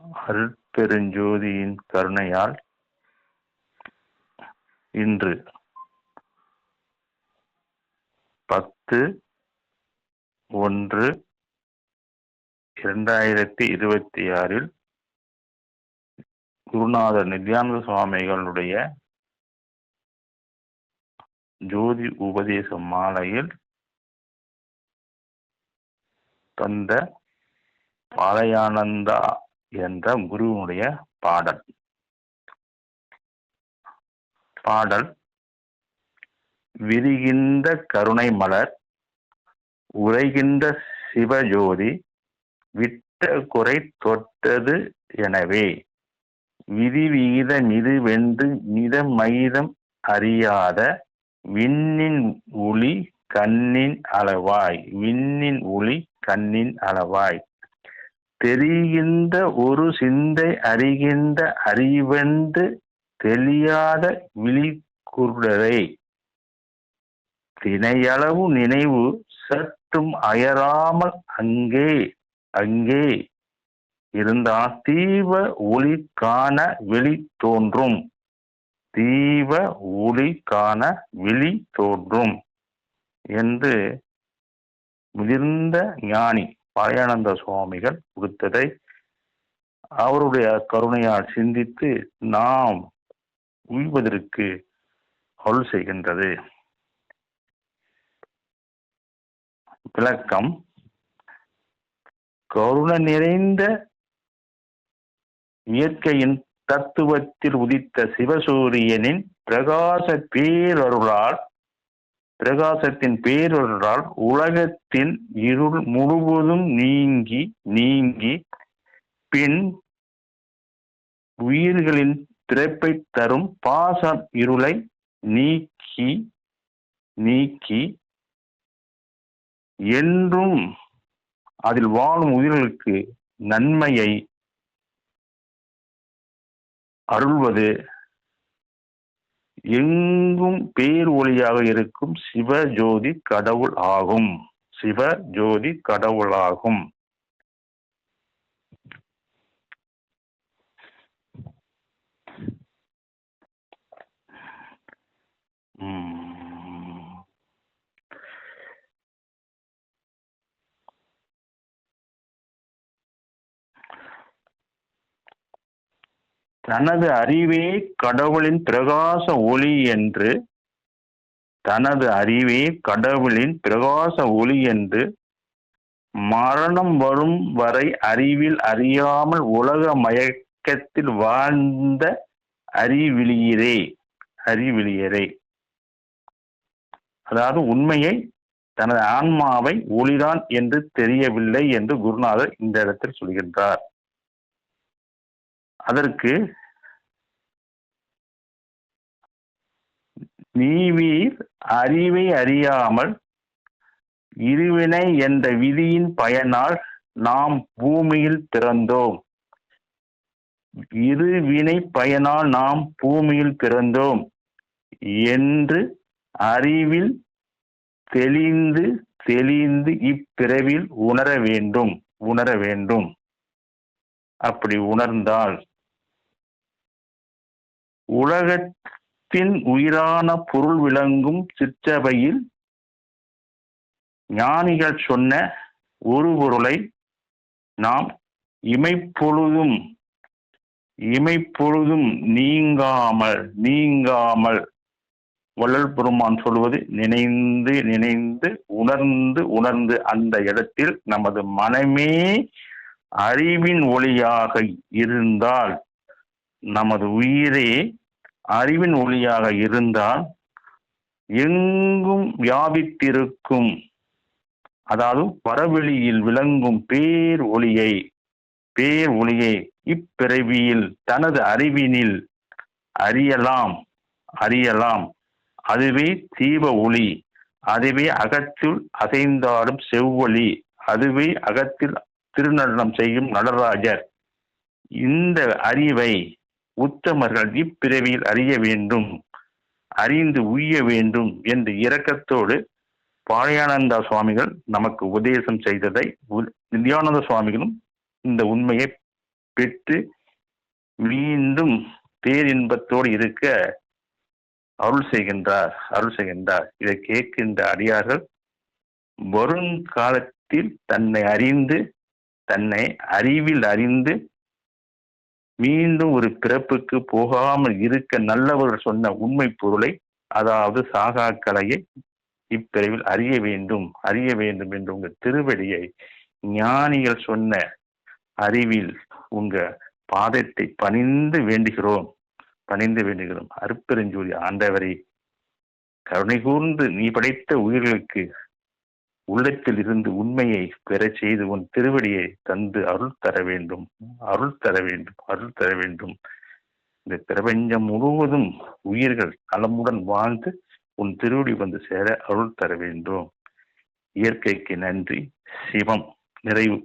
அருட்பெருஞ்சோதியின் கருணையால் இன்று 10/1/2026 குருநாதர் நித்யானந்த சுவாமிகளுடைய ஜோதி உபதேச மாலையில் தந்த பாலயானந்தா என்ற குருவனுடைய பாடல் விரிகின்ற கருணை மலர் உரைகின்ற சிவஜோதி விட்ட குறை தொட்டது எனவே விதிவிகித மிதுவென்று மிதமைதம் அறியாத விண்ணின் ஒளி கண்ணின் அளவாய் தெரிகின்ற ஒரு சிந்தை அறிகின்ற அறிவென்று தெளியாத விழிக்குருடரை தினையளவு நினைவு சற்றும் அயராமல் அங்கே இருந்தால் தீவ ஒளி காண வெளி தோன்றும் என்று முதிர்ந்த ஞானி பாலயானந்த சுவாமிகள் கொடுத்ததை அவருடைய கருணையால் சிந்தித்து நாம் உய்வதற்கு அருள் செய்கின்றது. விளக்கம்: கருணை நிறைந்த இயற்கையின் தத்துவத்தில் உதித்த சிவசூரியனின் பிரகாசத்தின் பேரருளால் உலகத்தின் இருள் முழுவதும் நீங்கி பின் உயிர்களின் பிறப்பை தரும் பாச இருளை நீக்கி என்றும் அதில் வாழும் உயிர்களுக்கு நன்மையை அருள்வது எங்கும் பேர் ஒளியாக இருக்கும் சிவஜோதி கடவுளாகும். தனது அறிவே கடவுளின் பிரகாச ஒளி என்று மரணம் வரும் வரை அறிவில் அறியாமல் உலக மயக்கத்தில் வாழ்ந்த அறிவிலியரே, அதாவது உண்மையை தனது ஆன்மாவை ஒளிதான் என்று தெரியவில்லை என்று குருநாதர் இந்த இடத்தில் சொல்கின்றார். அதற்கு நீவீர் அறிவை அறியாமல் இருவினை என்ற விதியின் பயனால் நாம் பூமியில் பிறந்தோம் என்று அறிவில் தெளிந்து இப்பிறவில் உணர வேண்டும். அப்படி உணர்ந்தால் உலகத்தின் உயிரான பொருள் விளங்கும் சிற்றபையில் ஞானிகள் சொன்ன ஒரு பொருளை நாம் இமைப்பொழுதும் நீங்காமல் வள்ளல் பெருமான் சொல்வது நினைந்து உணர்ந்து அந்த இடத்தில் நமது மனமே அறிவின் ஒளியாக இருந்தால், நமது உயிரே அறிவின் ஒளியாக இருந்தால் எங்கும் வியாபித்திருக்கும், அதாவது பரவெளியில் விளங்கும் பேர் ஒளியை இப்பிறவியில் தனது அறிவினில் அறியலாம். அதுவே தீப ஒளி, அதுவே அகத்தில் அசைந்தாடும் செவ்வொளி, அதுவே அகத்தில் திருநடனம் செய்யும் நடராஜர். இந்த அறிவை உத்தமர்கள் இப்பிறவியில் அறிய வேண்டும், அறிந்து உய்ய வேண்டும் என்று இரக்கத்தோடு பாலயானந்தா சுவாமிகள் நமக்கு உபதேசம் செய்ததை நித்யானந்த சுவாமிகளும் இந்த உண்மையை பெற்று மீண்டும் பேரின்பத்தோடு இருக்க அருள் செய்கின்றார். இதை கேட்கின்ற அடியார்கள் வருங்காலத்தில் தன்னை அறிவில் அறிந்து மீண்டும் ஒரு பிறப்புக்கு போகாமல் இருக்க நல்லவர்கள் சொன்ன உண்மை பொருளை, அதாவது சாகா கலையை இப்பிறவில் அறிய வேண்டும் என்று உங்க திருவடியை ஞானிகள் சொன்ன அறிவில் உங்க பாதத்தை பணிந்து வேண்டுகிறோம். அருட்பெருஞ்சோதி ஆண்டவரை, கருணை கூர்ந்து நீ படைத்த உயிர்களுக்கு உள்ளத்தில் இருந்து உண்மையை பெற செய்து உன் திருவடியை தந்து அருள் தர வேண்டும். இந்த பிரபஞ்சம் முழுவதும் உயிர்கள் நலமுடன் வாழ்ந்து உன் திருவடி வந்து சேர அருள் தர வேண்டும். இயற்கைக்கு நன்றி. சிவம் நிறைவு.